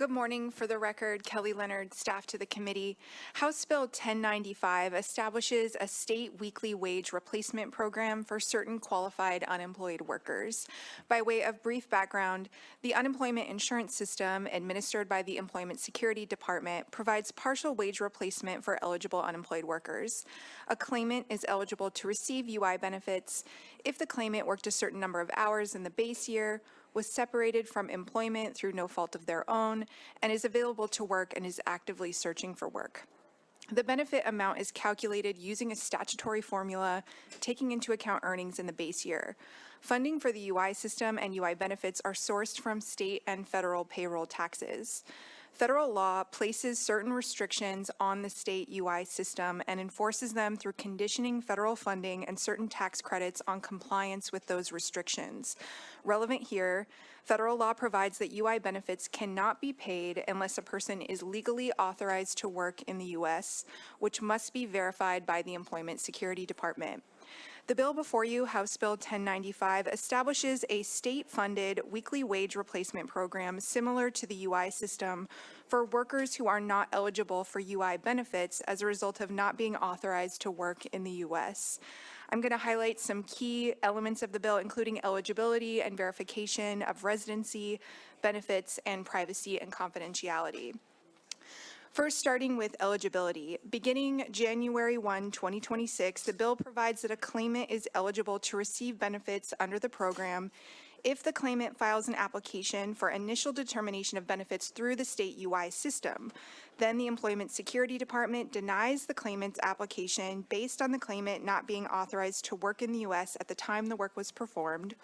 Good morning. For the record, Kelly Leonard, staff to the committee. House Bill 1095 establishes a state weekly wage replacement program for certain qualified unemployed workers. By way of brief background, the unemployment insurance system administered by the Employment Security Department provides partial wage replacement for eligible unemployed workers. A claimant is eligible to receive UI benefits if the claimant worked a certain number of hours in the base year, was separated from employment through no fault of their own, and is available to work and is actively searching for work. The benefit amount is calculated using a statutory formula, taking into account earnings in the base year. Funding for the UI system and UI benefits are sourced from state and federal payroll taxes. Federal law places certain restrictions on the state UI system and enforces them through conditioning federal funding and certain tax credits on compliance with those restrictions. Relevant here, federal law provides that UI benefits cannot be paid unless a person is legally authorized to work in the U.S., which must be verified by the Employment Security Department. The bill before you, House Bill 1095, establishes a state-funded weekly wage replacement program similar to the UI system for workers who are not eligible for UI benefits as a result of not being authorized to work in the U.S. I'm going to highlight some key elements of the bill, including eligibility and verification of residency, benefits, and privacy and confidentiality. First, starting with eligibility. Beginning January 1, 2026, the bill provides that a claimant is eligible to receive benefits under the program if the claimant files an application for initial determination of benefits through the state UI system. Then the Employment Security Department denies the claimant's application based on the claimant not being authorized to work in the U.S. at the time the work was performed,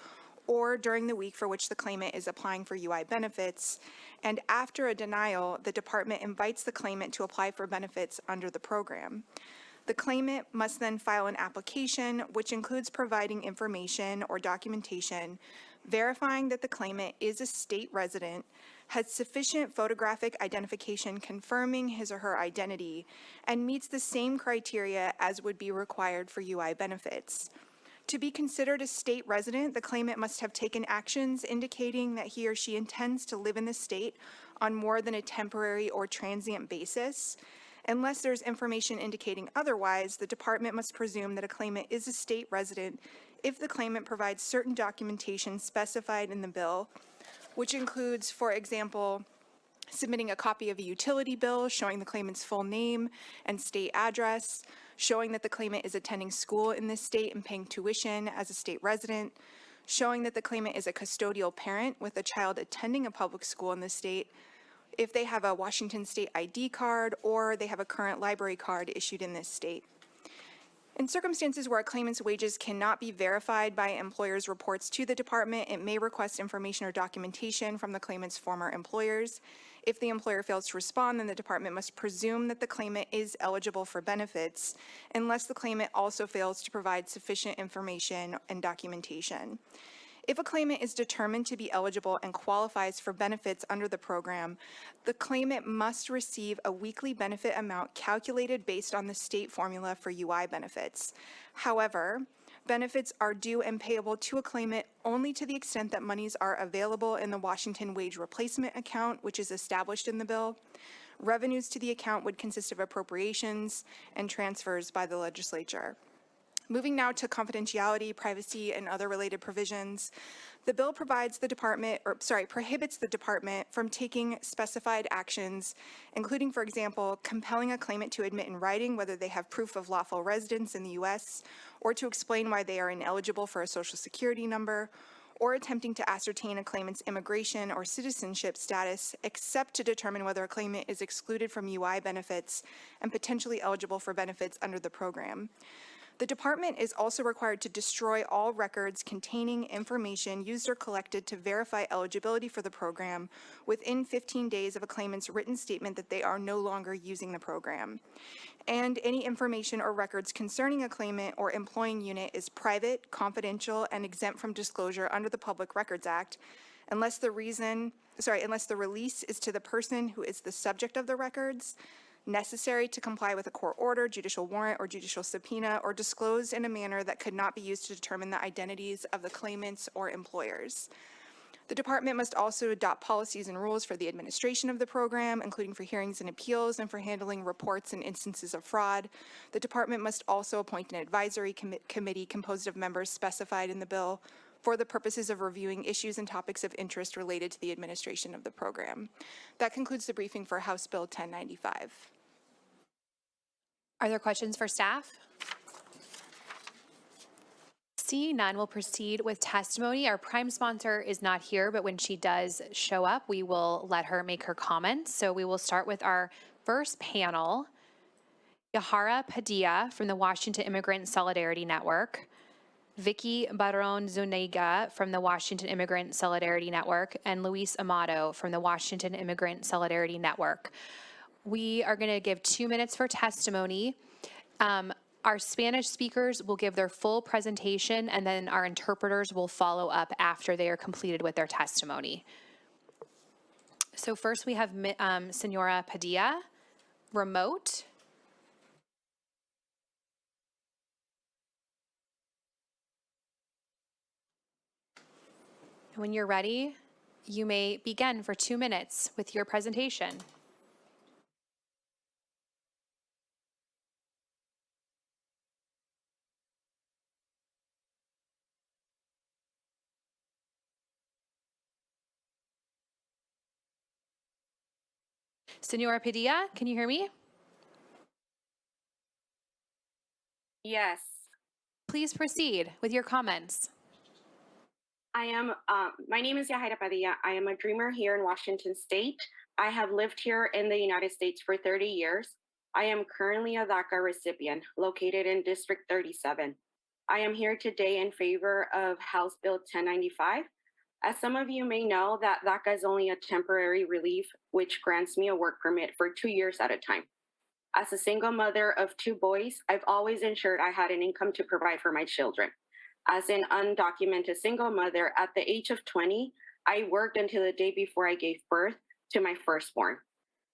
or during the week for which the claimant is applying for UI benefits. And after a denial, the department invites the claimant to apply for benefits under the program. The claimant must then file an application, which includes providing information or documentation verifying that the claimant is a state resident, has sufficient photographic identification confirming his or her identity, and meets the same criteria as would be required for UI benefits. To be considered a state resident, the claimant must have taken actions indicating that he or she intends to live in the state on more than a temporary or transient basis. Unless there's information indicating otherwise, the department must presume that a claimant is a state resident if the claimant provides certain documentation specified in the bill, which includes, for example, submitting a copy of a utility bill showing the claimant's full name and state address, showing that the claimant is attending school in this state and paying tuition as a state resident, showing that the claimant is a custodial parent with a child attending a public school in this state, if they have a Washington state ID card or they have a current library card issued in this state. In circumstances where a claimant's wages cannot be verified by employers' reports to the department, it may request information or documentation from the claimant's former employers. If the employer fails to respond, then the department must presume that the claimant is eligible for benefits, unless the claimant also fails to provide sufficient information and documentation. If a claimant is determined to be eligible and qualifies for benefits under the program, the claimant must receive a weekly benefit amount calculated based on the state formula for UI benefits. However, benefits are due and payable to a claimant only to the extent that monies are available in the Washington Wage Replacement Account, which is established in the bill. Revenues to the account would consist of appropriations and transfers by the legislature. Moving now to confidentiality, privacy, and other related provisions, the bill prohibits the department from taking specified actions, including, for example, compelling a claimant to admit in writing whether they have proof of lawful residence in the U.S., or to explain why they are ineligible for a Social Security number, or attempting to ascertain a claimant's immigration or citizenship status, except to determine whether a claimant is excluded from UI benefits and potentially eligible for benefits under the program. The department is also required to destroy all records containing information used or collected to verify eligibility for the program within 15 days of a claimant's written statement that they are no longer using the program. And any information or records concerning a claimant or employing unit is private, confidential, and exempt from disclosure under the Public Records Act, unless the release is to the person who is the subject of the records, necessary to comply with a court order, judicial warrant, or judicial subpoena, or disclosed in a manner that could not be used to determine the identities of the claimants or employers. The department must also adopt policies and rules for the administration of the program, including for hearings and appeals and for handling reports and instances of fraud. The department must also appoint an advisory committee composed of members specified in the bill for the purposes of reviewing issues and topics of interest related to the administration of the program. That concludes the briefing for House Bill 1095. Are there questions for staff? Seeing none, we'll proceed with testimony. Our prime sponsor is not here, but when she does show up, we will let her make her comments. So we will start with our first panel, Yahara Padilla from the Washington Immigrant Solidarity Network, Vicky Barron Zuniga from the Washington Immigrant Solidarity Network, and Luis Amato from the Washington Immigrant Solidarity Network. We are going to give 2 minutes for testimony. Our Spanish speakers will give their full presentation, and then our interpreters will follow up after they are completed with their testimony. So first we have Senora Padilla, remote. When you're ready, you may begin for 2 minutes with your presentation. Senora Padilla, can you hear me? Yes, Please proceed with your comments. I am. My name is Yahaira Padilla. I am a dreamer here in Washington State. I have lived here in the United States for 30 years. I am currently a DACA recipient located in District 37. I am here today in favor of House Bill 1095. As some of you may know, that DACA is only a temporary relief, which grants me a work permit for 2 years at a time. As a single mother of 2 boys, I've always ensured I had an income to provide for my children. As an undocumented single mother, at the age of 20, I worked until the day before I gave birth to my firstborn.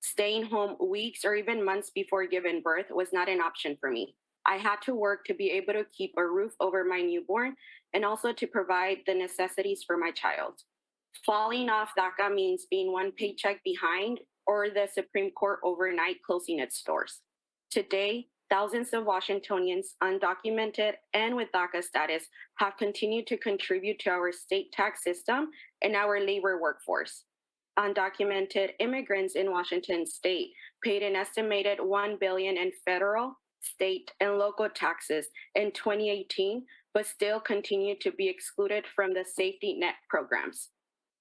Staying home weeks or even months before giving birth was not an option for me. I had to work to be able to keep a roof over my newborn and also to provide the necessities for my child. Falling off DACA means being one paycheck behind or the Supreme Court overnight closing its doors. Today, thousands of Washingtonians, undocumented and with DACA status, have continued to contribute to our state tax system and our labor workforce. Undocumented immigrants in Washington state paid an estimated $1 billion in federal, state, and local taxes in 2018, but still continue to be excluded from the safety net programs.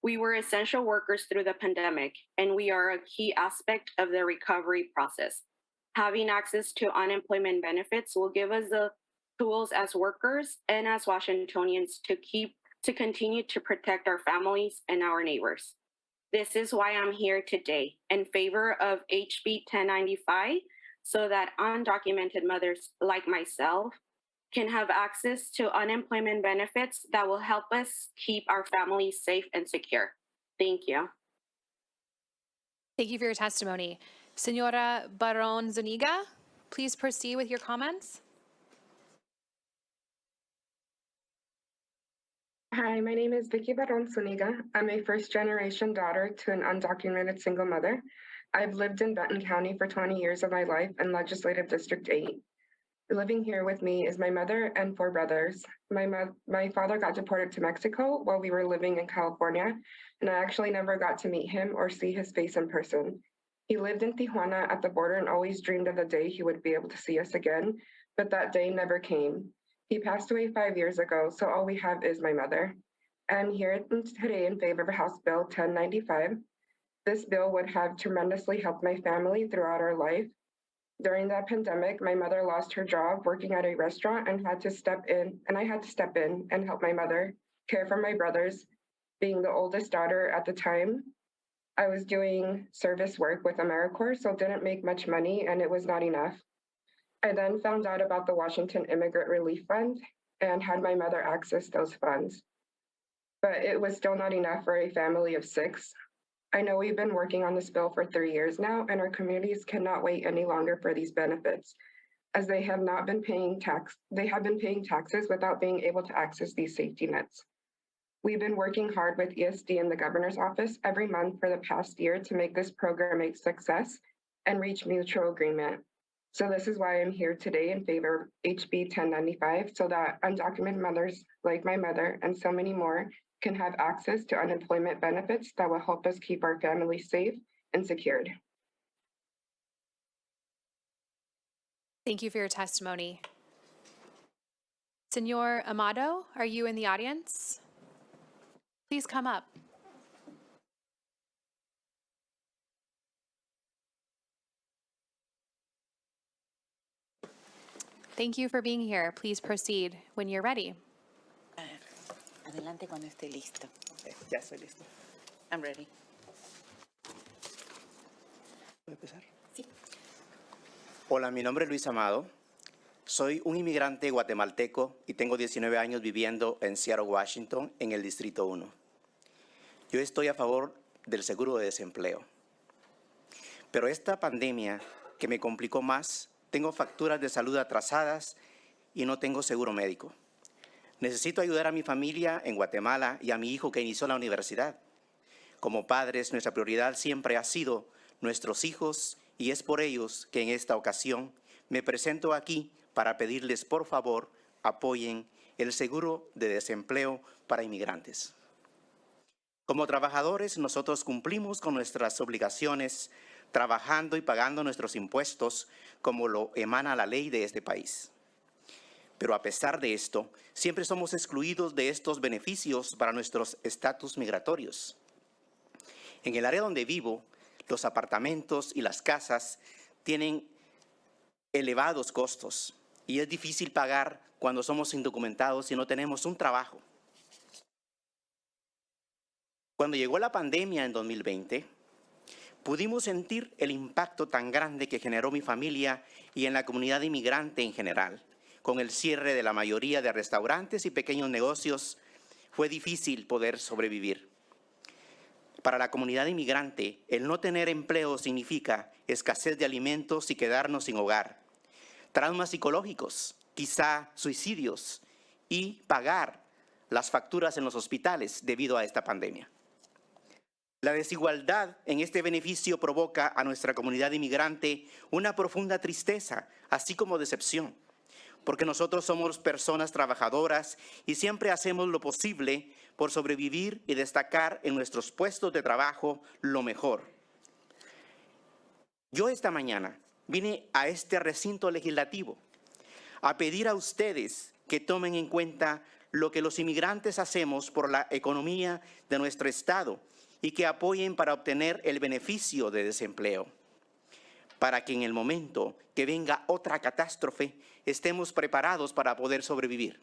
We were essential workers through the pandemic, and we are a key aspect of the recovery process. Having access to unemployment benefits will give us the tools as workers and as Washingtonians to continue to protect our families and our neighbors. This is why I'm here today in favor of HB 1095, so that undocumented mothers like myself can have access to unemployment benefits that will help us keep our families safe and secure. Thank you. Thank you for your testimony. Senora Barron Zuniga, please proceed with your comments. Hi, my name is Vicky Barron Zuniga. I'm a first-generation daughter to an undocumented single mother. I've lived in Benton County for 20 years of my life in Legislative District 8. Living here with me is my mother and 4 brothers. My father got deported to Mexico while we were living in California, and I actually never got to meet him or see his face in person. He lived in Tijuana at the border and always dreamed of the day he would be able to see us again, but that day never came. He passed away 5 years ago, so all we have is my mother. I'm here today in favor of House Bill 1095. This bill would have tremendously helped my family throughout our life. During that pandemic, my mother lost her job working at a restaurant and I had to step in and help my mother care for my brothers. Being the oldest daughter at the time, I was doing service work with AmeriCorps, so didn't make much money and it was not enough. I then found out about the Washington Immigrant Relief Fund and had my mother access those funds. But it was still not enough for a family of 6. I know we've been working on this bill for 3 years now, and our communities cannot wait any longer for these benefits, as they have been paying taxes without being able to access these safety nets. We've been working hard with ESD and the governor's office every month for the past year to make this program a success and reach mutual agreement. So this is why I'm here today in favor of HB 1095, so that undocumented mothers like my mother and so many more can have access to unemployment benefits that will help us keep our families safe and secured. Thank you for your testimony. Senor Amado, are you in the audience? Please come up. Thank you for being here. Please proceed when you're ready. Adelante cuando esté listo. Ya estoy listo. I'm ready. ¿Puedo empezar? Sí. Hola, mi nombre es Luis Amado. Soy un inmigrante guatemalteco y tengo 19 años viviendo en Seattle, Washington, en el Distrito 1. Yo estoy a favor del seguro de desempleo. Pero esta pandemia que me complicó más, tengo facturas de salud atrasadas y no tengo seguro médico. Necesito ayudar a mi familia en Guatemala y a mi hijo que inició la universidad. Como padres, nuestra prioridad siempre ha sido nuestros hijos y es por ellos que en esta ocasión me presento aquí para pedirles, por favor, apoyen el seguro de desempleo para inmigrantes. Como trabajadores, nosotros cumplimos con nuestras obligaciones trabajando y pagando nuestros impuestos como lo emana la ley de este país. Pero a pesar de esto, siempre somos excluidos de estos beneficios para nuestros estatus migratorios. En el área donde vivo, los apartamentos y las casas tienen elevados costos y es difícil pagar cuando somos indocumentados y no tenemos un trabajo. Cuando llegó la pandemia en 2020, pudimos sentir el impacto tan grande que generó mi familia y en la comunidad inmigrante en general. Con el cierre de la mayoría de restaurantes y pequeños negocios, fue difícil poder sobrevivir. Para la comunidad inmigrante, el no tener empleo significa escasez de alimentos y quedarnos sin hogar, traumas psicológicos, quizá suicidios y pagar las facturas en los hospitales debido a esta pandemia. La desigualdad en este beneficio provoca a nuestra comunidad inmigrante una profunda tristeza, así como decepción, porque nosotros somos personas trabajadoras y siempre hacemos lo posible por sobrevivir y destacar en nuestros puestos de trabajo lo mejor. Yo esta mañana vine a este recinto legislativo a pedir a ustedes que tomen en cuenta lo que los inmigrantes hacemos por la economía de nuestro estado y que apoyen para obtener el beneficio de desempleo, para que en el momento que venga otra catástrofe estemos preparados para poder sobrevivir.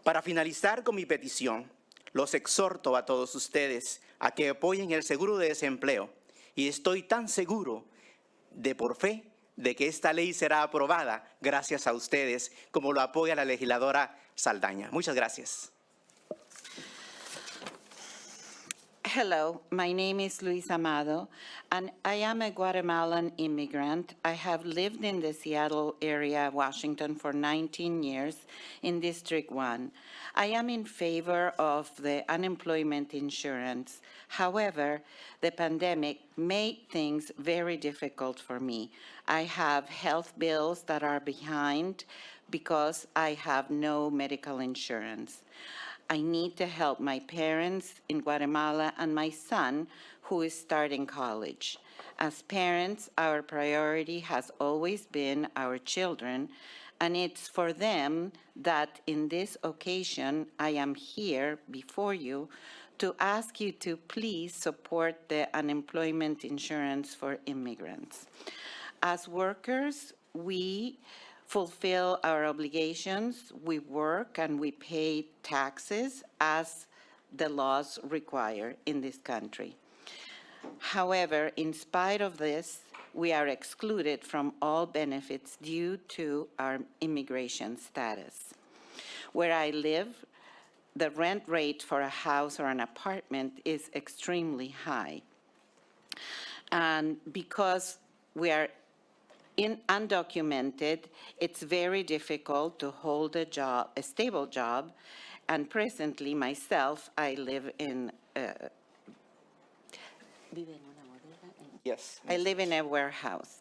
Para finalizar con mi petición, los exhorto a todos ustedes a que apoyen el seguro de desempleo y estoy tan seguro de por fe de que esta ley será aprobada gracias a ustedes como lo apoya la legisladora Saldaña. Muchas gracias. Hello, my name is Luis Amado, and I am a Guatemalan immigrant. I have lived in the Seattle area, Washington, for 19 years in District 1. I am in favor of the unemployment insurance. However, the pandemic made things very difficult for me. I have health bills that are behind because I have no medical insurance. I need to help my parents in Guatemala and my son, who is starting college. As parents, our priority has always been our children, and it's for them that in this occasion I am here before you to ask you to please support the unemployment insurance for immigrants. As workers, we fulfill our obligations, we work and we pay taxes as the laws require in this country. However, in spite of this, we are excluded from all benefits due to our immigration status. Where I live, the rent rate for a house or an apartment is extremely high. And because we are in undocumented, it's very difficult to hold a stable job. And presently, myself, I live in Yes. I live in a warehouse.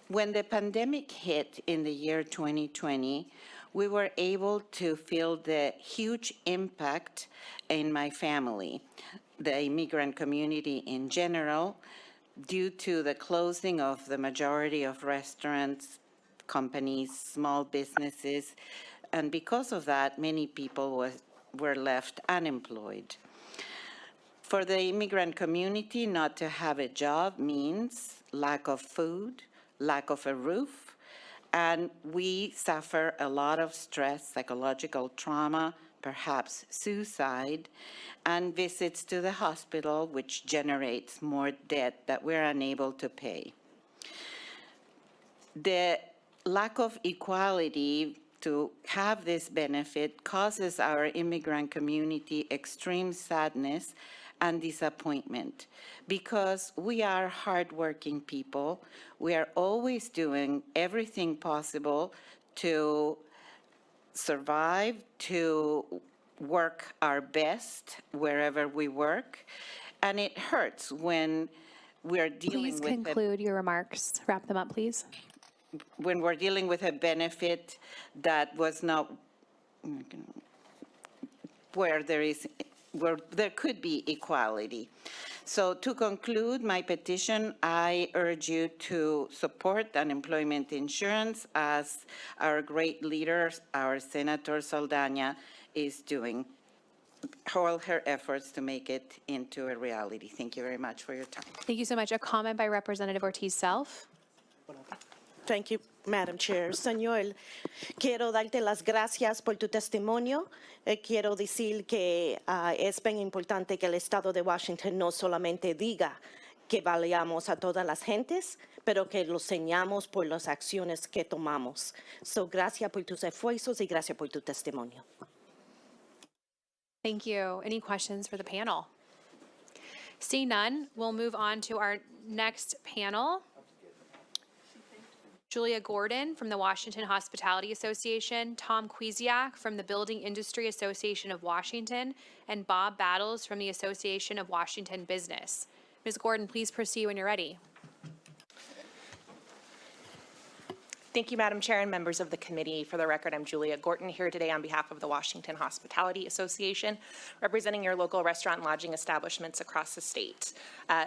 When the pandemic hit in the year 2020, we were able to feel the huge impact in my family, the immigrant community in general, due to the closing of the majority of restaurants, companies, small businesses, and because of that, many people were left unemployed. For the immigrant community, not to have a job means lack of food, lack of a roof, and we suffer a lot of stress, psychological trauma, perhaps suicide, and visits to the hospital, which generates more debt that we're unable to pay. The lack of equality to have this benefit causes our immigrant community extreme sadness and disappointment because we are hardworking people. We are always doing everything possible to survive, to work our best wherever we work. And it hurts when we're dealing Please with conclude your remarks. Wrap them up, please. when we're dealing with a benefit that was not where there could be equality. So to conclude my petition, I urge you to support unemployment insurance as our great leader, our Senator Saldana, is doing all her efforts to make it into a reality. Thank you very much for your time. Thank you so much. A comment by Representative Ortiz-Self. Thank you, Madam Chair. Señor, quiero darte las gracias por tu testimonio. Quiero decir que es bien importante que el Estado de Washington no solamente diga que valemos a todas las gentes, pero que lo señamos por las acciones que tomamos. So, gracias por tus esfuerzos y gracias por tu testimonio. Thank you. Any questions for the panel? Seeing none, we'll move on to our next panel. Julia Gordon from the Washington Hospitality Association, Tom Kwesiak from the Building Industry Association of Washington, and Bob Battles from the Association of Washington Business. Ms. Gordon, please proceed when you're ready. Thank you, Madam Chair and members of the committee. For the record, I'm Julia Gorton here today on behalf of the Washington Hospitality Association, representing your local restaurant and lodging establishments across the state.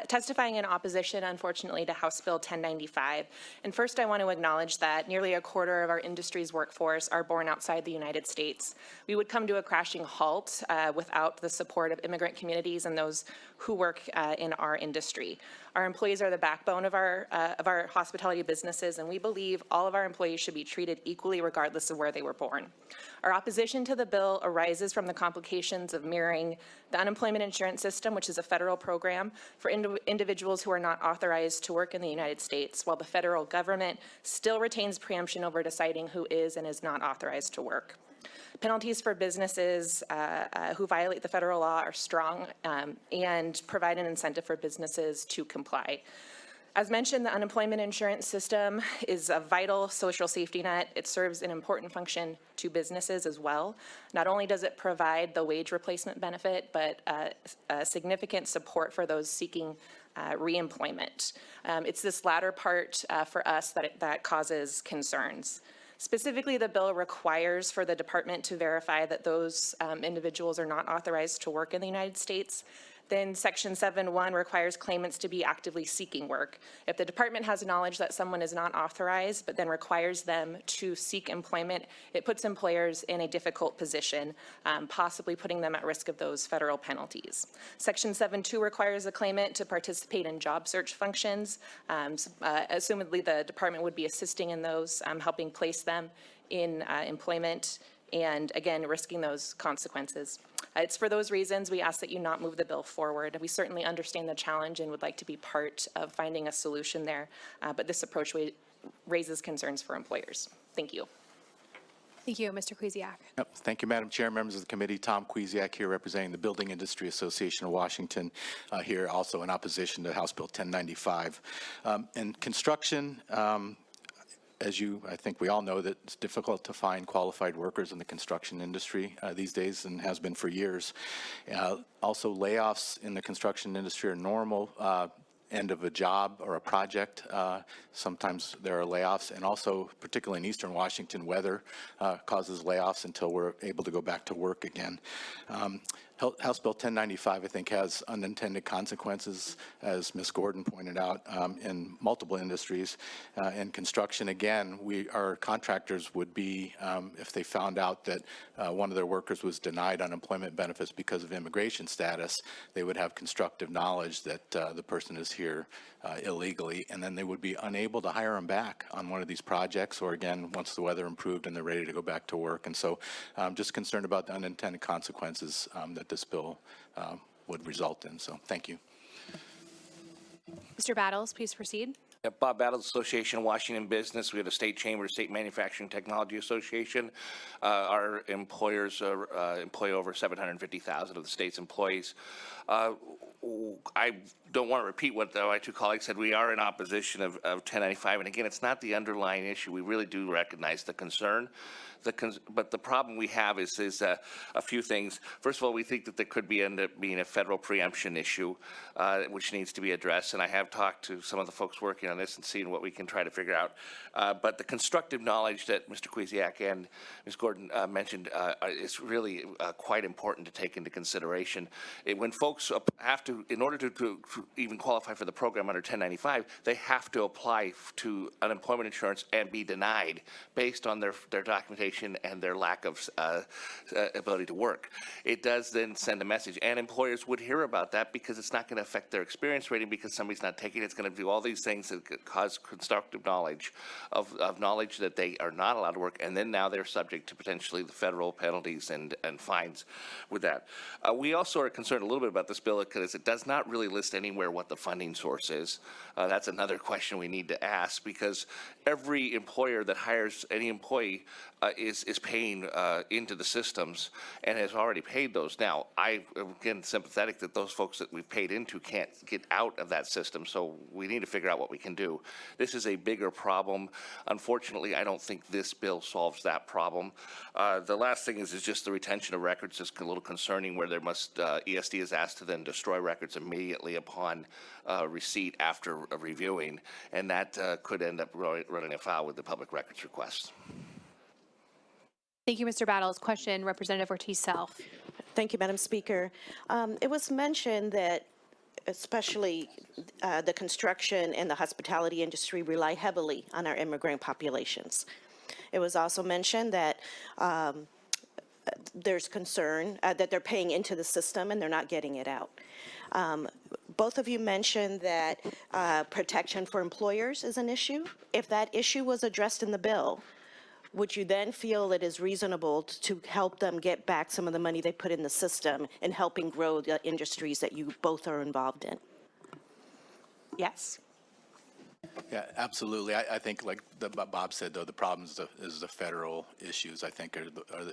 Testifying in opposition, unfortunately, to House Bill 1095. And first, I want to acknowledge that nearly a quarter of our industry's workforce are born outside the United States. We would come to a crashing halt without the support of immigrant communities and those who work in our industry. Our employees are the backbone of our hospitality businesses, and we believe all of our employees should be treated equally regardless of where they were born. Our opposition to the bill arises from the complications of mirroring the unemployment insurance system, which is a federal program for individuals who are not authorized to work in the United States, while the federal government still retains preemption over deciding who is and is not authorized to work. Penalties for businesses who violate the federal law are strong and provide an incentive for businesses to comply. As mentioned, the unemployment insurance system is a vital social safety net. It serves an important function to businesses as well. Not only does it provide the wage replacement benefit, but significant support for those seeking reemployment. It's this latter part for us that causes concerns. Specifically, the bill requires for the department to verify that those individuals are not authorized to work in the United States. Then Section 7.1 requires claimants to be actively seeking work. If the department has knowledge that someone is not authorized, but then requires them to seek employment, it puts employers in a difficult position, possibly putting them at risk of those federal penalties. Section 7.2 requires the claimant to participate in job search functions. Assumedly, the department would be assisting in those, helping place them in employment, and again, risking those consequences. It's for those reasons we ask that you not move the bill forward. We certainly understand the challenge and would like to be part of finding a solution there, but this approach raises concerns for employers. Thank you. Thank you, Mr. Kuziak. Yep. Thank you, Madam Chair, members of the committee. Tom Kuziak here representing the Building Industry Association of Washington, here also in opposition to House Bill 1095. In construction, as I think we all know, that it's difficult to find qualified workers in the construction industry these days and has been for years. Also, layoffs in the construction industry are normal. End of a job or a project. Sometimes there are layoffs, and also, particularly in Eastern Washington, weather causes layoffs until we're able to go back to work again. House Bill 1095, I think, has unintended consequences, as Ms. Gordon pointed out, in multiple industries. In construction, again, our contractors would be, if they found out that one of their workers was denied unemployment benefits because of immigration status, they would have constructive knowledge that the person is here illegally, and then they would be unable to hire them back on one of these projects, or again, once the weather improved and they're ready to go back to work. And so I'm just concerned about the unintended consequences that this bill would result in. So thank you. Mr. Battles, please proceed. Bob Battles, Association of Washington Business. We have a state chamber, State Manufacturing Technology Association. Our employers employ over 750,000 of the state's employees. I don't want to repeat what my two colleagues said. We are in opposition of 1095. And again, it's not the underlying issue. We really do recognize the concern. But the problem we have is a few things. First of all, we think that there could end up being a federal preemption issue, which needs to be addressed. And I have talked to some of the folks working on this and seen what we can try to figure out. But the constructive knowledge that Mr. Kuziak and Ms. Gordon mentioned is really quite important to take into consideration. When folks have to, in order to even qualify for the program under 1095, they have to apply to unemployment insurance and be denied based on their documentation and their lack of ability to work. It does then send a message, and employers would hear about that because it's not going to affect their experience rating because somebody's not taking it. It's going to do all these things that cause constructive knowledge of knowledge that they are not allowed to work, and then now they're subject to potentially the federal penalties and fines with that. We also are concerned a little bit about this bill because it does not really list anywhere what the funding source is. That's another question we need to ask, because every employer that hires any employee is paying into the systems and has already paid those. Now, I am again sympathetic that those folks that we've paid into can't get out of that system, so we need to figure out what we can do. This is a bigger problem. Unfortunately, I don't think this bill solves that problem. The last thing is just the retention of records is a little concerning, where there must, ESD is asked to then destroy records immediately upon receipt after reviewing, and that could end up running afoul with the public records request. Thank you, Mr. Battles. Question, Representative Ortiz-Self. Thank you, Madam Speaker. It was mentioned that especially the construction and the hospitality industry rely heavily on our immigrant populations. It was also mentioned that there's concern that they're paying into the system and they're not getting it out. Both of you mentioned that protection for employers is an issue. If that issue was addressed in the bill, would you then feel it is reasonable to help them get back some of the money they put in the system in helping grow the industries that you both are involved in? Yes. Yeah, absolutely. I think, like Bob said, though, the problem is the federal issues, I think,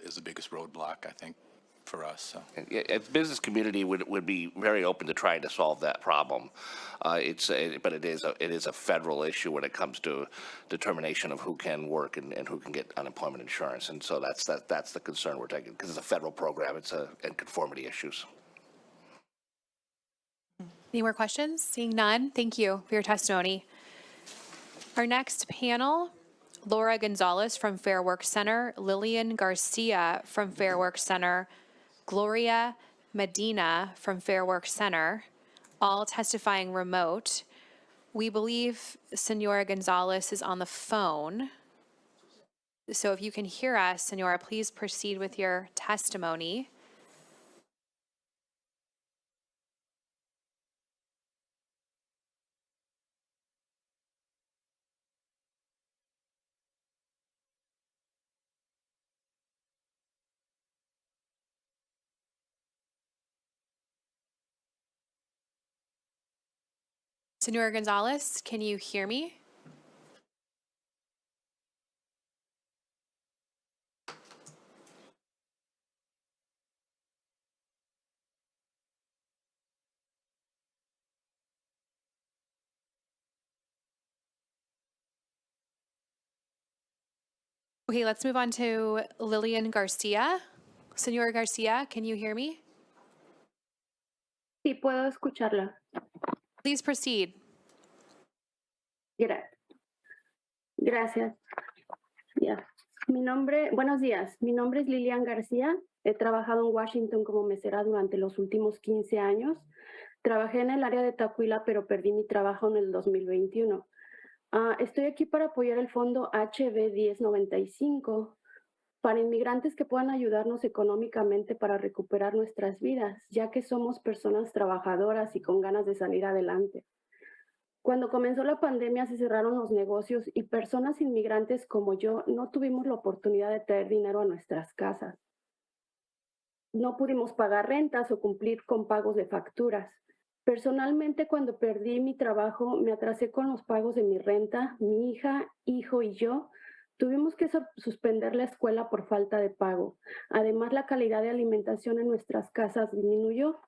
is the biggest roadblock, I think, for us. So. Yeah, the business community would be very open to trying to solve that problem. But it is a federal issue when it comes to determination of who can work and who can get unemployment insurance, and so that's the concern we're taking, because it's a federal program. And conformity issues. Any more questions? Seeing none, thank you for your testimony. Our next panel, Laura Gonzalez from Fairwork Center, Lillian Garcia from Fairwork Center, Gloria Medina from Fairwork Center, all testifying remote. We believe Senora Gonzalez is on the phone. So if you can hear us, Senora, please proceed with your testimony. Senora Gonzalez, can you hear me? Okay, let's move on to Lillian Garcia. Senora Garcia, can you hear me? Sí, puedo escucharla. Please proceed. Gracias. Ya. Buenos días. Mi nombre es Lilian García. He trabajado en Washington como mesera durante los últimos 15 años. Trabajé en el área de Tacuila, pero perdí mi trabajo en el 2021. Estoy aquí para apoyar el fondo HB 1095 para inmigrantes que puedan ayudarnos económicamente para recuperar nuestras vidas, ya que somos personas trabajadoras y con ganas de salir adelante. Cuando comenzó la pandemia se cerraron los negocios y personas inmigrantes como yo no tuvimos la oportunidad de traer dinero a nuestras casas. No pudimos pagar rentas o cumplir con pagos de facturas. Personalmente, cuando perdí mi trabajo, me atrasé con los pagos de mi renta. Mi hija, hijo y yo tuvimos que suspender la escuela por falta de pago. Además, la calidad de alimentación en nuestras casas disminuyó.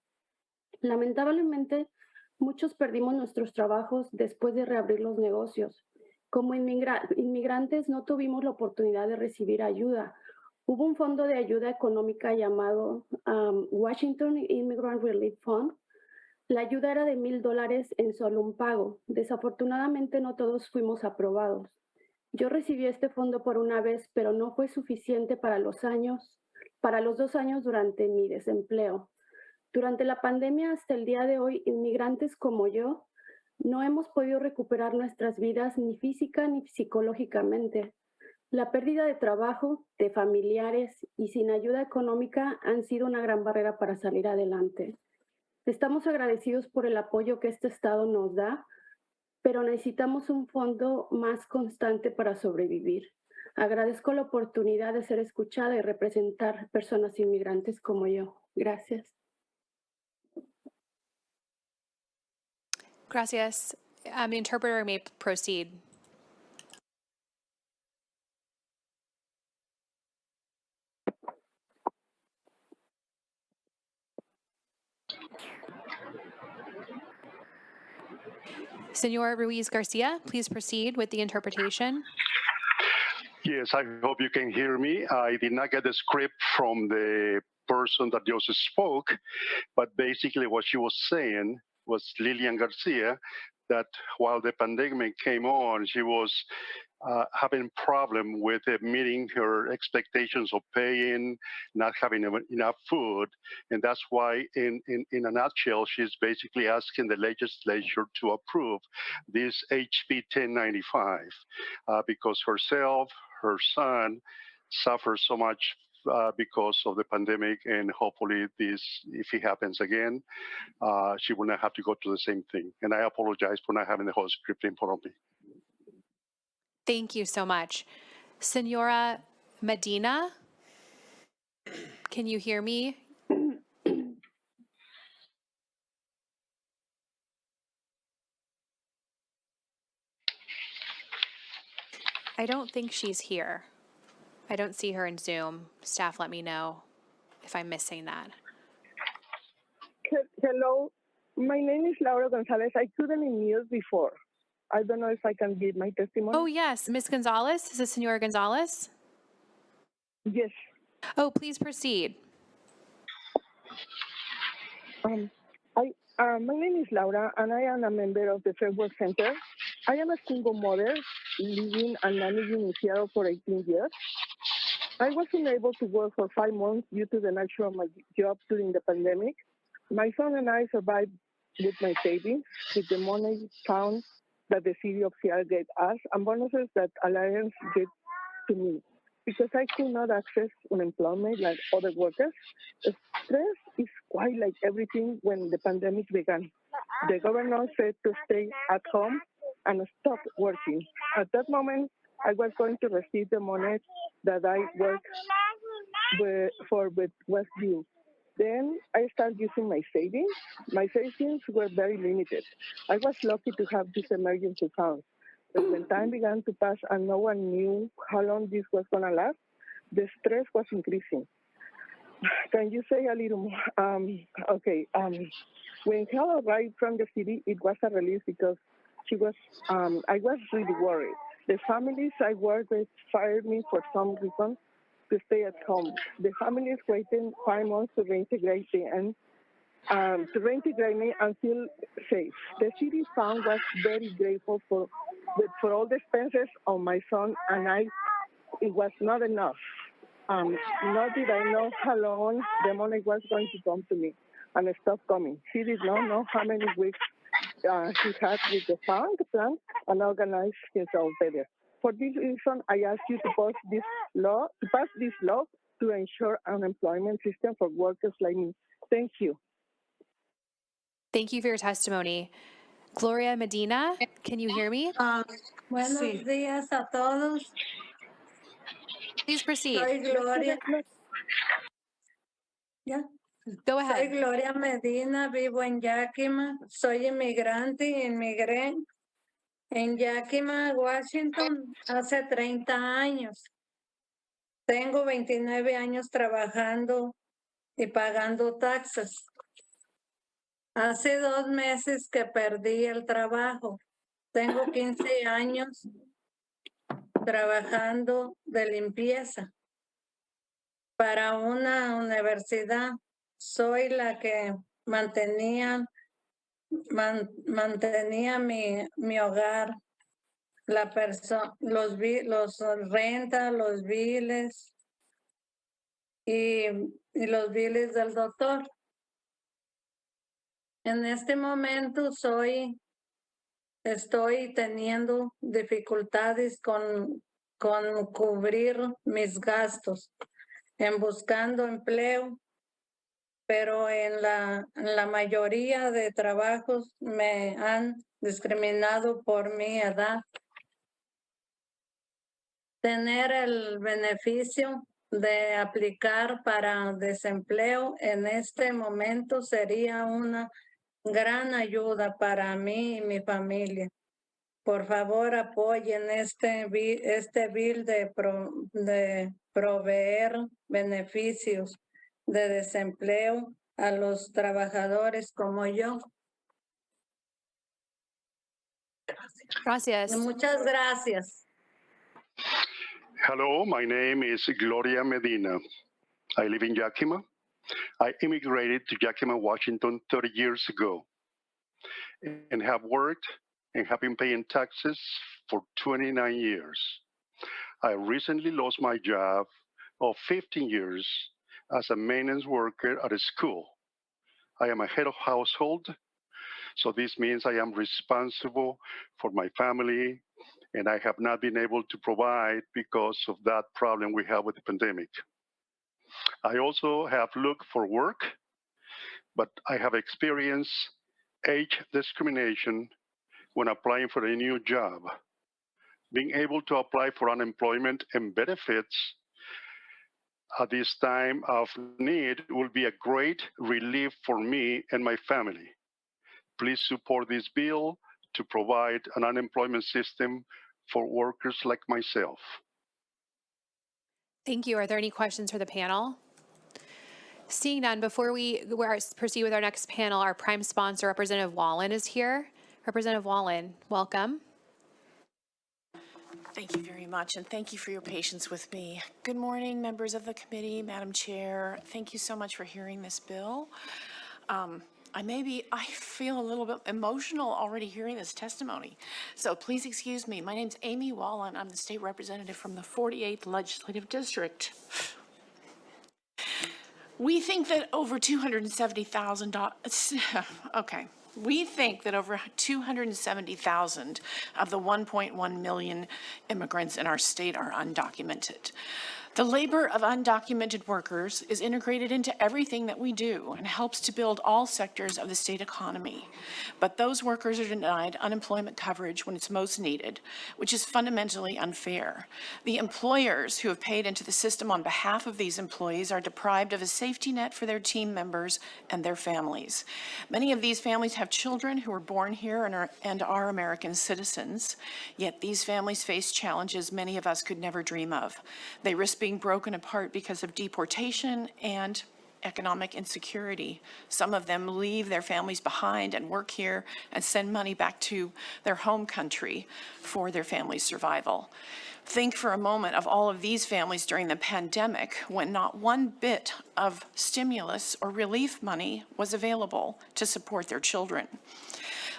Lamentablemente, muchos perdimos nuestros trabajos después de reabrir los negocios. Como inmigrantes no tuvimos la oportunidad de recibir ayuda. Hubo un fondo de ayuda económica llamado Washington Immigrant Relief Fund. La ayuda era de $1,000 en solo un pago. Desafortunadamente no todos fuimos aprobados. Yo recibí este fondo por una vez, pero no fue suficiente para los 2 años durante mi desempleo. Durante la pandemia hasta el día de hoy, inmigrantes como yo, no hemos podido recuperar nuestras vidas ni física ni psicológicamente. La pérdida de trabajo, de familiares y sin ayuda económica han sido una gran barrera para salir adelante. Estamos agradecidos por el apoyo que este Estado nos da, pero necesitamos un fondo más constante para sobrevivir. Agradezco la oportunidad de ser escuchada y representar personas inmigrantes como yo. Gracias. Gracias. The interpreter may proceed. Senor Ruiz Garcia, please proceed with the interpretation. Yes, I hope you can hear me. I did not get the script from the person that just spoke, but basically what she was saying was Lilian Garcia, that while the pandemic came on, she was having problem with meeting her expectations of paying, not having enough food. And that's why, in a nutshell, she's basically asking the legislature to approve this HB 1095 because herself, her son, suffer so much because of the pandemic, and hopefully this, if it happens again, she will not have to go through the same thing. And I apologize for not having the whole script in front of me. Thank you so much. Senora Medina, can you hear me? I don't think she's here. I don't see her in Zoom. Staff, let me know if I'm missing that. Hello, my name is Laura Gonzalez. I couldn't unmute before. I don't know if I can give my testimony. Oh, yes. Ms. Gonzalez? Is this Senora Gonzalez? Yes. Oh, please proceed. My name is Laura, and I am a member of the Fairwork Center. I am a single mother living and managing in Seattle for 18 years. I was unable to work for 5 months due to the nature of my job during the pandemic. My son and I survived with my savings, with the money found that the city of Seattle gave us, and bonuses that Alliance gave to me. Because I could not access unemployment like other workers, stress is quite like everything when the pandemic began. The governor said to stay at home and stop working. At that moment, I was going to receive the money that I worked for with Westview. Then I started using my savings. My savings were very limited. I was lucky to have this emergency fund. But when time began to pass and no one knew how long this was going to last, the stress was increasing. Can you say a little more? When Hal arrived from the city, it was a relief because I was really worried. The families I work with fired me for some reason to stay at home. The family is waiting 5 months to reintegrate me and feel safe. The city fund was very grateful for all the expenses of my son and I. It was not enough. Nor did I know how long the money was going to come to me, and it stopped coming. He did not know how many weeks he had with the fund plan and organize himself better. For this reason, I ask you to pass this law to ensure an employment system for workers like me. Thank you. Thank you for your testimony. Gloria Medina, can you hear me? Buenos días a todos. Please proceed. Soy Gloria. ¿Ya? Go Soy ahead. Gloria Medina, vivo en Yakima. Soy inmigrante y inmigré en Yakima, Washington, hace 30 años. Tengo 29 años trabajando y pagando taxes. Hace 2 meses que perdí el trabajo. Tengo 15 años trabajando de limpieza para una universidad. Soy la que mantenía mi hogar, los renta, los biles y los biles del doctor. En este momento estoy teniendo dificultades con cubrir mis gastos en buscando empleo, pero en la mayoría de trabajos me han discriminado por mi edad. Tener el beneficio de aplicar para desempleo en este momento sería una gran ayuda para mí y mi familia. Por favor, apoyen este bill de proveer beneficios de desempleo a los trabajadores como yo. Gracias. Muchas gracias. Hello, my name is Gloria Medina. I live in Yakima. I immigrated to Yakima, Washington 30 years ago and have worked and have been paying taxes for 29 years. I recently lost my job of 15 years as a maintenance worker at a school. I am a head of household, so this means I am responsible for my family, and I have not been able to provide because of that problem we have with the pandemic. I also have looked for work, but I have experienced age discrimination when applying for a new job. Being able to apply for unemployment and benefits at this time of need will be a great relief for me and my family. Please support this bill to provide an unemployment system for workers like myself. Thank you. Are there any questions for the panel? Seeing none, before we proceed with our next panel, our prime sponsor, Representative Walen, is here. Representative Walen, welcome. Thank you very much, and thank you for your patience with me. Good morning, members of the committee, Madam Chair. Thank you so much for hearing this bill. I feel a little bit emotional already hearing this testimony. So please excuse me. My name's Amy Walen. I'm the state representative from the 48th Legislative District. We think that over 270,000, okay. We think that over 270,000 of the 1.1 million immigrants in our state are undocumented. The labor of undocumented workers is integrated into everything that we do and helps to build all sectors of the state economy. But those workers are denied unemployment coverage when it's most needed, which is fundamentally unfair. The employers who have paid into the system on behalf of these employees are deprived of a safety net for their team members and their families. Many of these families have children who were born here and are American citizens, yet these families face challenges many of us could never dream of. They risk being broken apart because of deportation and economic insecurity. Some of them leave their families behind and work here and send money back to their home country for their family's survival. Think for a moment of all of these families during the pandemic when not one bit of stimulus or relief money was available to support their children.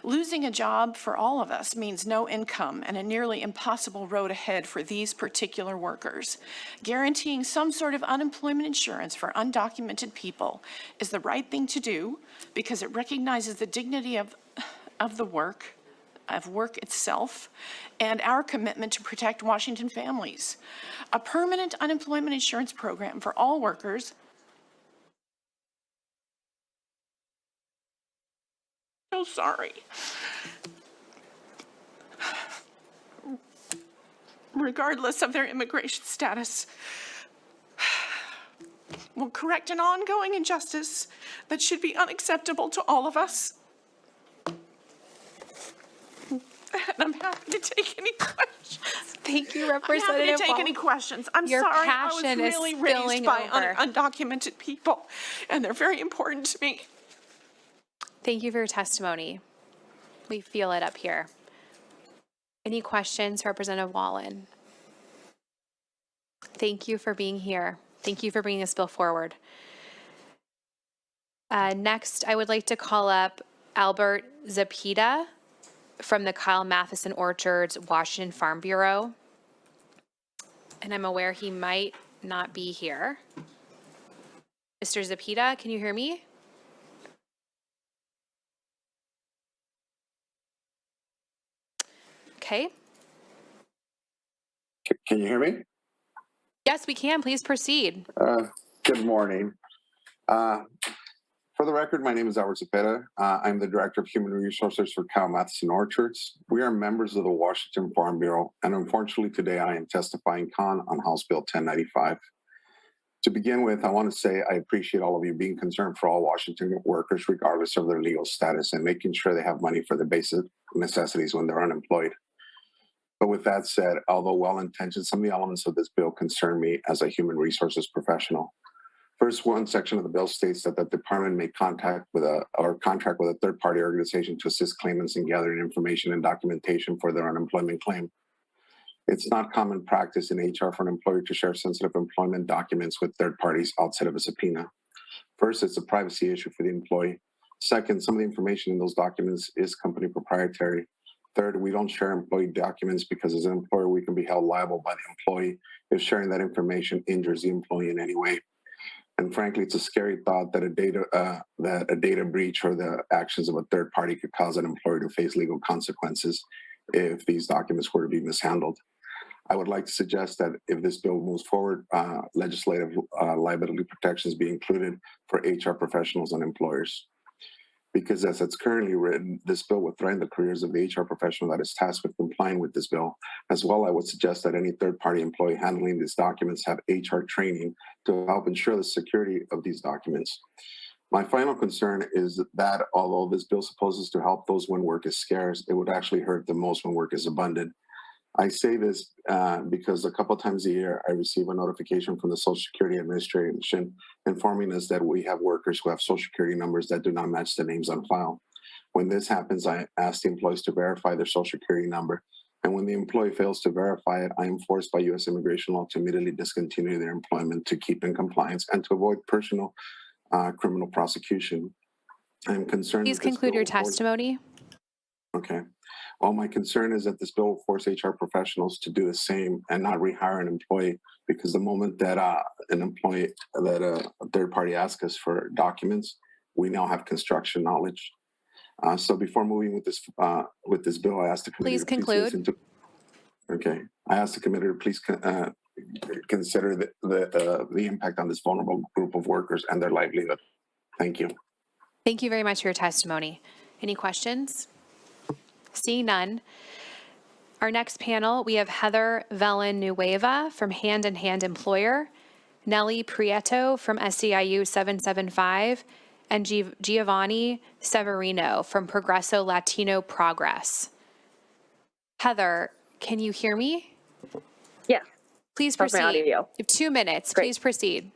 Losing a job for all of us means no income and a nearly impossible road ahead for these particular workers. Guaranteeing some sort of unemployment insurance for undocumented people is the right thing to do because it recognizes the dignity of the work itself, and our commitment to protect Washington families. A permanent unemployment insurance program for all workers so sorry. Regardless of their immigration status, will correct an ongoing injustice that should be unacceptable to all of us. And I'm happy to take any questions. Thank you, I'm Representative happy to take Walen. any questions. I'm Your sorry, passion I was is really spilling raised by over. undocumented people, and they're very important to me. Thank you for your testimony. We feel it up here. Any questions, Representative Walen? Thank you for being here. Thank you for bringing this bill forward. Next, I would like to call up Albert Zapita from the Kyle Matheson Orchards Washington Farm Bureau. And I'm aware he might not be here. Mr. Zapita, can you hear me? Okay. Can you hear me? Yes, we can. Please proceed. Good morning. For the record, my name is Albert Cepeda. I'm the Director of Human Resources for Kyle Matheson Orchards. We are members of the Washington Farm Bureau, and unfortunately today I am testifying on House Bill 1095. To begin with, I want to say I appreciate all of you being concerned for all Washington workers, regardless of their legal status, and making sure they have money for the basic necessities when they're unemployed. But with that said, although well-intentioned, some of the elements of this bill concern me as a human resources professional. First, one section of the bill states that the department may contract with a third-party organization to assist claimants in gathering information and documentation for their unemployment claim. It's not common practice in HR for an employer to share sensitive employment documents with third parties outside of a subpoena. First, it's a privacy issue for the employee. Second, some of the information in those documents is company proprietary. Third, we don't share employee documents because as an employer, we can be held liable by the employee if sharing that information injures the employee in any way. And frankly, it's a scary thought that a data breach or the actions of a third party could cause an employer to face legal consequences if these documents were to be mishandled. I would like to suggest that if this bill moves forward, legislative liability protections be included for HR professionals and employers. Because as it's currently written, this bill would threaten the careers of the HR professional that is tasked with complying with this bill. As well, I would suggest that any third-party employee handling these documents have HR training to help ensure the security of these documents. My final concern is that although this bill supposes to help those when work is scarce, it would actually hurt the most when work is abundant. I say this because a couple times a year, I receive a notification from the Social Security Administration informing us that we have workers who have Social Security numbers that do not match the names on file. When this happens, I ask the employees to verify their Social Security number. And when the employee fails to verify it, I am forced by U.S. immigration law to immediately discontinue their employment to keep in compliance and to avoid personal criminal prosecution. I'm concerned. Please conclude your testimony. Okay. Well, my concern is that this bill will force HR professionals to do the same and not rehire an employee, because the moment that a third party asks us for documents, we now have construction knowledge. So before moving with this bill, I asked the committee Please conclude. Okay. I asked the committee to please consider the impact on this vulnerable group of workers and their livelihood. Thank you. Thank you very much for your testimony. Any questions? Seeing none. Our next panel, we have Heather Villanueva from Hand in Hand Employer, Nelly Prieto from SEIU 775, and Giovanni Severino from Progreso Latino Progress. Heather, can you hear me? Yes. Please How's my proceed. audio? You have 2 minutes. Great. Please proceed.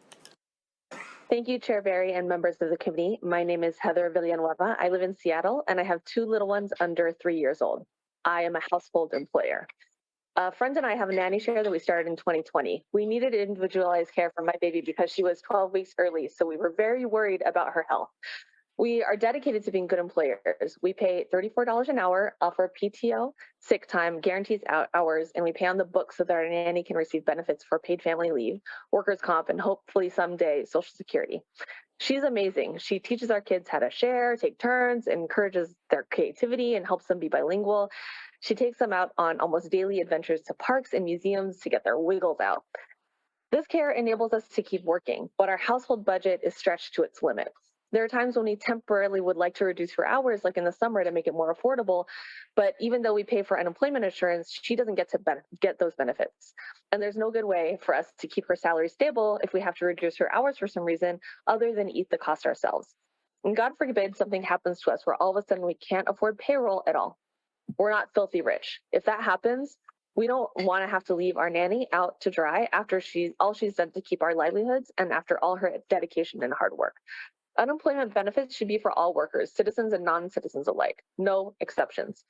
Thank you, Chair Barry and members of the committee. My name is Heather Villanueva. I live in Seattle and I have 2 little ones under 3 years old. I am a household employer. A friend and I have a nanny share that we started in 2020. We needed individualized care for my baby because she was 12 weeks early, so we were very worried about her health. We are dedicated to being good employers. We pay $34 an hour, offer PTO, sick time, guarantees hours, and we pay on the books so that our nanny can receive benefits for paid family leave, workers' comp, and hopefully someday Social Security. She's amazing. She teaches our kids how to share, take turns, encourages their creativity, and helps them be bilingual. She takes them out on almost daily adventures to parks and museums to get their wiggles out. This care enables us to keep working, but our household budget is stretched to its limits. There are times when we temporarily would like to reduce her hours, like in the summer, to make it more affordable. But even though we pay for unemployment insurance, she doesn't get to get those benefits. And there's no good way for us to keep her salary stable if we have to reduce her hours for some reason other than eat the cost ourselves. And God forbid something happens to us where all of a sudden we can't afford payroll at all. We're not filthy rich. If that happens, we don't want to have to leave our nanny out to dry after all she's done to keep our livelihoods and after all her dedication and hard work. Unemployment benefits should be for all workers, citizens and non-citizens alike, no exceptions.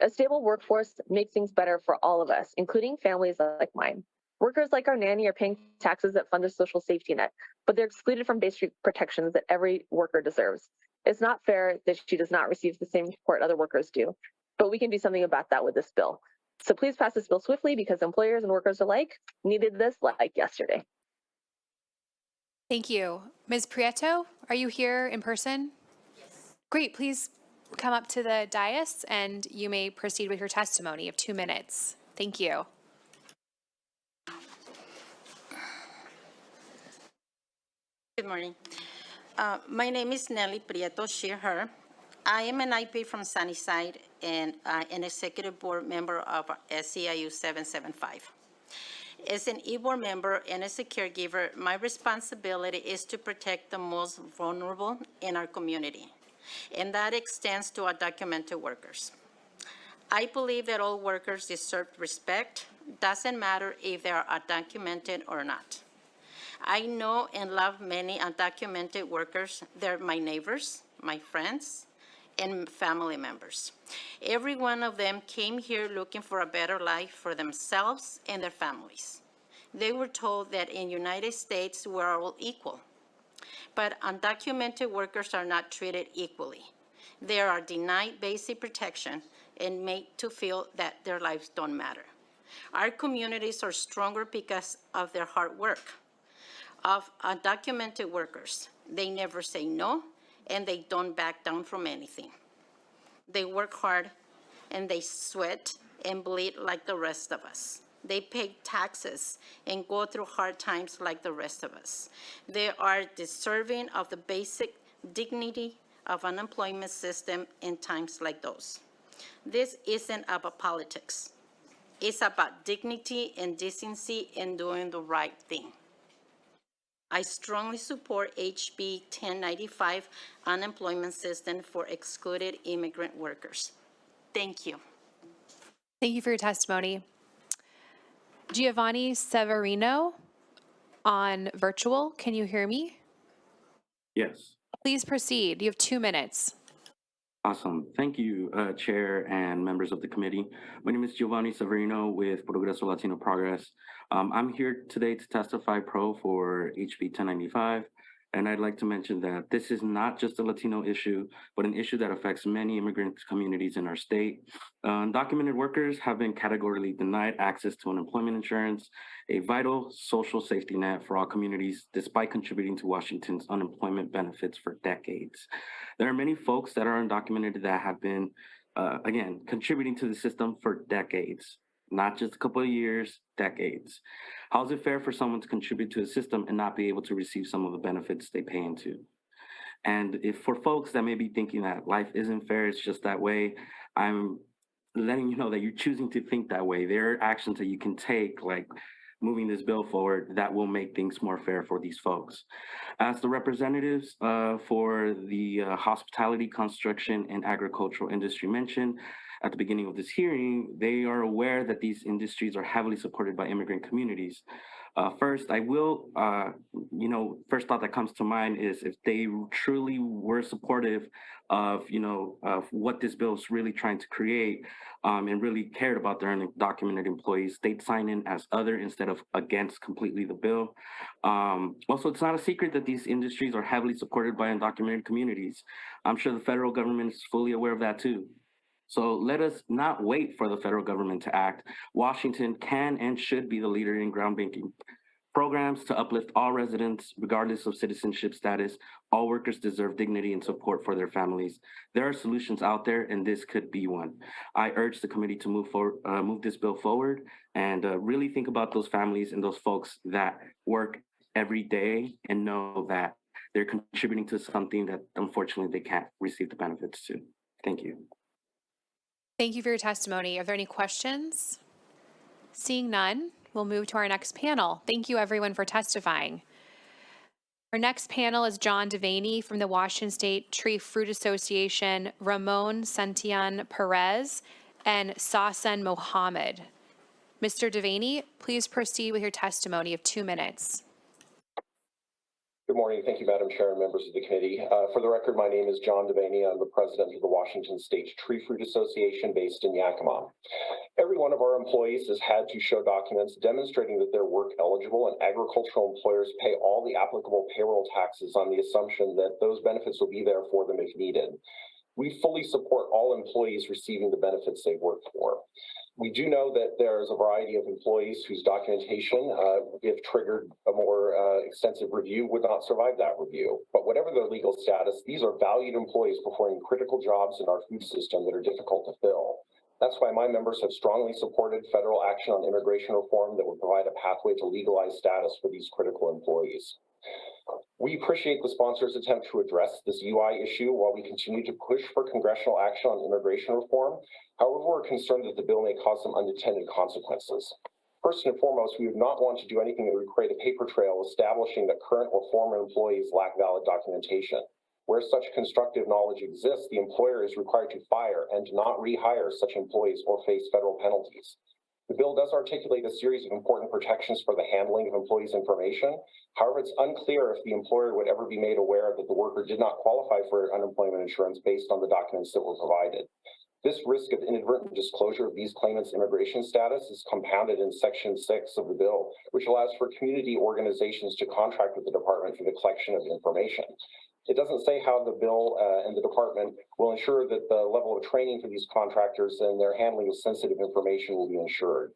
A stable workforce makes things better for all of us, including families like mine. Workers like our nanny are paying taxes that fund the social safety net, but they're excluded from basic protections that every worker deserves. It's not fair that she does not receive the same support other workers do, but we can do something about that with this bill. So please pass this bill swiftly because employers and workers alike needed this like yesterday. Thank you. Ms. Prieto, are you here in person? Yes. Great, please come up to the dais and you may proceed with your testimony of 2 minutes. Thank you. Good morning. My name is Nelly Prieto, she, her. I am an IP from Sunnyside and an executive board member of SEIU 775. As an e-board member and as a caregiver, my responsibility is to protect the most vulnerable in our community, and that extends to undocumented workers. I believe that all workers deserve respect, doesn't matter if they are undocumented or not. I know and love many undocumented workers. They're my neighbors, my friends, and family members. Every one of them came here looking for a better life for themselves and their families. They were told that in the United States we're all equal, but undocumented workers are not treated equally. They are denied basic protection and made to feel that their lives don't matter. Our communities are stronger because of their hard work. Of undocumented workers, they never say no, and they don't back down from anything. They work hard and they sweat and bleed like the rest of us. They pay taxes and go through hard times like the rest of us. They are deserving of the basic dignity of an employment system in times like those. This isn't about politics. It's about dignity and decency and doing the right thing. I strongly support HB 1095 unemployment system for excluded immigrant workers. Thank you. Thank you for your testimony. Giovanni Severino on virtual. Can you hear me? Yes. Please proceed. You have 2 minutes. Awesome. Thank you, Chair and members of the committee. My name is Giovanni Severino with Progreso Latino Progress. I'm here today to testify pro for HB 1095, and I'd like to mention that this is not just a Latino issue, but an issue that affects many immigrant communities in our state. Undocumented workers have been categorically denied access to unemployment insurance, a vital social safety net for all communities, despite contributing to Washington's unemployment benefits for decades. There are many folks that are undocumented that have been, again, contributing to the system for decades, not just a couple of years, decades. How is it fair for someone to contribute to the system and not be able to receive some of the benefits they pay into? And if for folks that may be thinking that life isn't fair, it's just that way, I'm letting you know that you're choosing to think that way. There are actions that you can take, like moving this bill forward, that will make things more fair for these folks. As the representatives for the hospitality, construction, and agricultural industry mentioned at the beginning of this hearing, they are aware that these industries are heavily supported by immigrant communities. First, I will, first thought that comes to mind is if they truly were supportive of, of what this bill is really trying to create, and really cared about their undocumented employees, they'd sign in as other instead of against completely the bill. Also, it's not a secret that these industries are heavily supported by undocumented communities. I'm sure the federal government is fully aware of that too. So let us not wait for the federal government to act. Washington can and should be the leader in groundbreaking programs to uplift all residents, regardless of citizenship status. All workers deserve dignity and support for their families. There are solutions out there, and this could be one. I urge the committee to move this bill forward and really think about those families and those folks that work every day and know that they're contributing to something that unfortunately they can't receive the benefits to. Thank you. Thank you for your testimony. Are there any questions? Seeing none, we'll move to our next panel. Thank you, everyone, for testifying. Our next panel is John Devaney from the Washington State Tree Fruit Association, Ramon Santillan Perez, and Sasan Mohammed. Mr. Devaney, please proceed with your testimony of 2 minutes. Good morning. Thank you, Madam Chair and members of the committee. For the record, my name is John Devaney. I'm the president of the Washington State Tree Fruit Association based in Yakima. Every one of our employees has had to show documents demonstrating that they're work eligible, and agricultural employers pay all the applicable payroll taxes on the assumption that those benefits will be there for them if needed. We fully support all employees receiving the benefits they've worked for. We do know that there's a variety of employees whose documentation, if triggered a more extensive review, would not survive that review. But whatever their legal status, these are valued employees performing critical jobs in our food system that are difficult to fill. That's why my members have strongly supported federal action on immigration reform that would provide a pathway to legalized status for these critical employees. We appreciate the sponsors' attempt to address this UI issue while we continue to push for congressional action on immigration reform. However, we're concerned that the bill may cause some unintended consequences. First and foremost, we would not want to do anything that would create a paper trail establishing that current or former employees lack valid documentation. Where such constructive knowledge exists, the employer is required to fire and not rehire such employees or face federal penalties. The bill does articulate a series of important protections for the handling of employees' information. However, it's unclear if the employer would ever be made aware that the worker did not qualify for unemployment insurance based on the documents that were provided. This risk of inadvertent disclosure of these claimants' immigration status is compounded in Section 6 of the bill, which allows for community organizations to contract with the department for the collection of information. It doesn't say how the bill and the department will ensure that the level of training for these contractors and their handling of sensitive information will be ensured.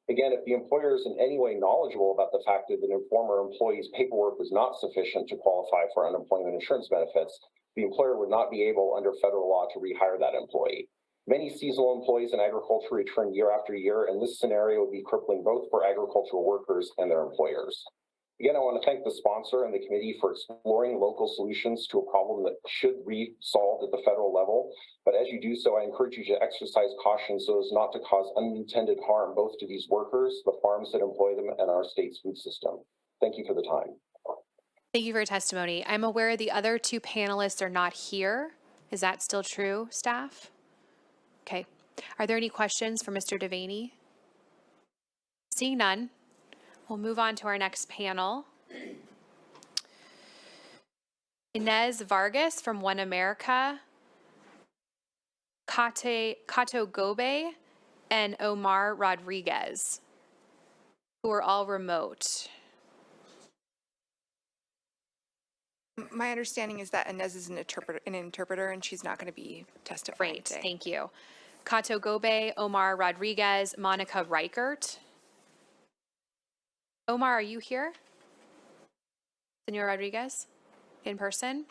Again, if the employer is in any way knowledgeable about the fact that an former employee's paperwork was not sufficient to qualify for unemployment insurance benefits, the employer would not be able under federal law to rehire that employee. Many seasonal employees in agriculture return year after year, and this scenario would be crippling both for agricultural workers and their employers. Again, I want to thank the sponsor and the committee for exploring local solutions to a problem that should be solved at the federal level. But as you do so, I encourage you to exercise caution so as not to cause unintended harm both to these workers, the farms that employ them, and our state's food system. Thank you for the time. Thank you for your testimony. I'm aware the other two panelists are not here. Is that still true, staff? Okay. Are there any questions for Mr. Devaney? Seeing none, we'll move on to our next panel. Inez Vargas from One America, Cato Gobe, and Omar Rodriguez, who are all remote. My understanding is that Inez is an interpreter and she's not going to be testifying Great, today. thank you. Cato Gobe, Omar Rodriguez, Monica Reichert. Omar, are you here? Senor Rodriguez, in person?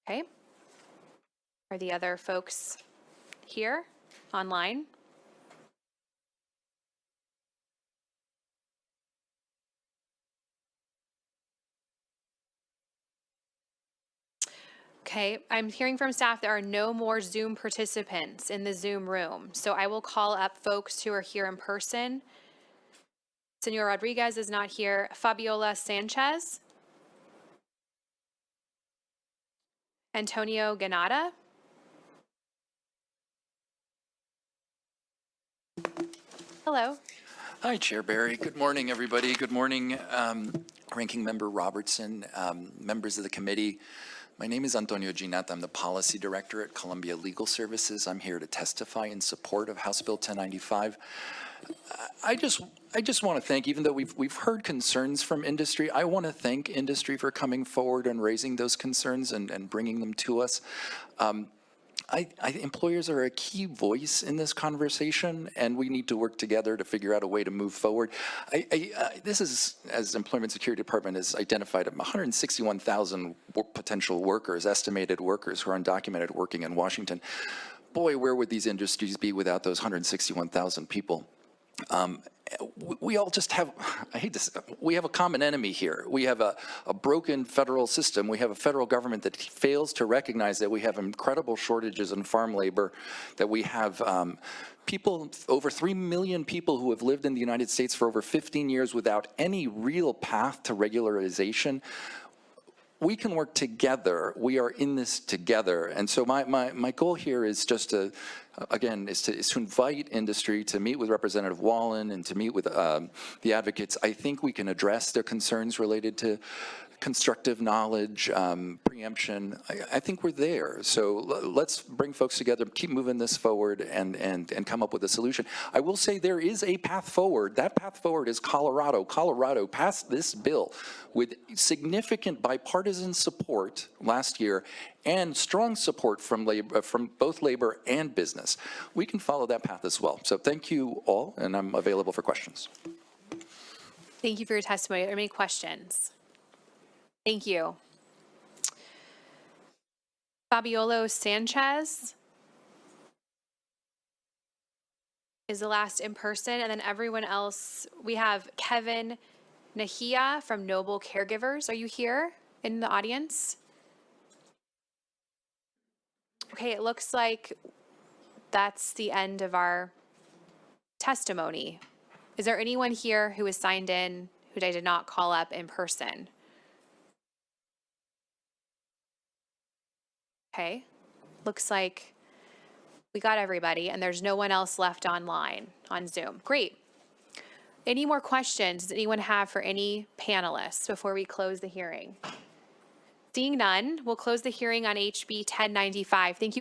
Okay. Are the other folks here, online? Okay, I'm hearing from staff there are no more Zoom participants in the Zoom room. So I will call up folks who are here in person. Senor Rodriguez is not here. Fabiola Sanchez. Antonio Ganata. Hello. Hi, Chair Barry. Good morning, everybody. Good morning, Ranking Member Robertson, members of the committee. My name is Antonio Ginat. I'm the Policy Director at Columbia Legal Services. I'm here to testify in support of House Bill 1095. I just want to thank, even though we've heard concerns from industry, I want to thank industry for coming forward and raising those concerns and bringing them to us. Employers are a key voice in this conversation, and we need to work together to figure out a way to move forward. This is, as Employment Security Department has identified, 161,000 potential workers, estimated workers who are undocumented working in Washington. Boy, where would these industries be without those 161,000 people? We all just have, I hate this, we have a common enemy here. We have a broken federal system. We have a federal government that fails to recognize that we have incredible shortages in farm labor, that we have people, over 3 million people who have lived in the United States for over 15 years without any real path to regularization. We can work together. We are in this together. And so my goal here is just to, again, is to invite industry to meet with Representative Walen and to meet with the advocates. I think we can address their concerns related to constructive knowledge, preemption. I think we're there. So let's bring folks together, keep moving this forward, and come up with a solution. I will say there is a path forward. That path forward is Colorado. Colorado passed this bill with significant bipartisan support last year and strong support from both labor and business. We can follow that path as well. So thank you all, and I'm available for questions. Thank you for your testimony. Are there any questions? Thank you. Fabiolo Sanchez is the last in person, and then everyone else, we have Kevin Nahia from Noble Caregivers. Are you here in the audience? Okay, it looks like that's the end of our testimony. Is there anyone here who is signed in who I did not call up in person? Okay, looks like we got everybody and there's no one else left online on Zoom. Great. Any more questions does anyone have for any panelists before we close the hearing? Seeing none, we'll close the hearing on HB 1095. Thank you.